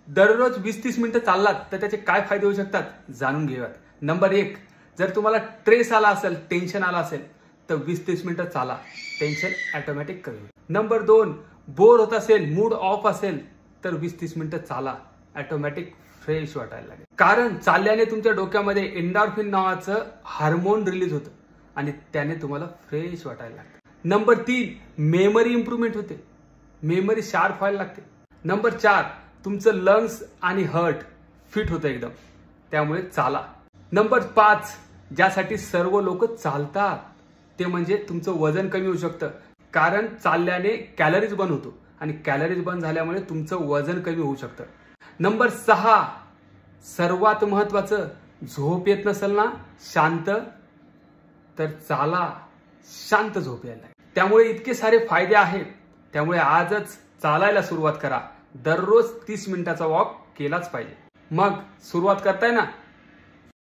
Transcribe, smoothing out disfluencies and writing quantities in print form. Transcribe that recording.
दररोज 20-30 मिनिटं चाललात तर त्याचे काय फायदे होऊ शकतात जाणून घेऊयात। नंबर 1, जर तुम्हाला स्ट्रेस आला असेल, टेन्शन आला असेल तर 20-30 मिनिटं चाला, टेन्शन ऑटोमॅटिक कमी होईल। नंबर 2, बोर होत असेल, मूड ऑफ असेल तर 20-30 मिनिटं चाला, ऑटोमॅटिक फ्रेश वाटायला लागेल। कारण चालल्याने तुमच्या डोक्यामध्ये एंडॉर्फिन नावाचं हार्मोन रिलीज होतं आणि त्याने तुम्हाला फ्रेश वाटायला लागतं। नंबर 3, मेमरी इम्प्रूव्हमेंट होते, मेमरी शार्प व्हायला लागते। नंबर 4, तुमचं लंग्स आणि हार्ट फिट होतं एकदम, त्यामुळे चाला। नंबर 5, ज्यासाठी सर्व लोक चालतात ते म्हणजे तुमचं वजन कमी होऊ शकतं, कारण चालल्याने कॅलरीज बर्न होतो आणि कॅलरीज बर्न झाल्यामुळे तुमचं वजन कमी होऊ शकतं। नंबर 6, सर्वात महत्वाचं, झोप येत नसेल ना शांत, तर चाला, शांत झोप यायला लागेल। त्यामुळे इतके सारे फायदे आहेत, त्यामुळे आजच चालायला सुरुवात करा। दररोज 30 मिनिटाचा वॉक केलाच पाहिजे। मग सुरुवात करताय ना,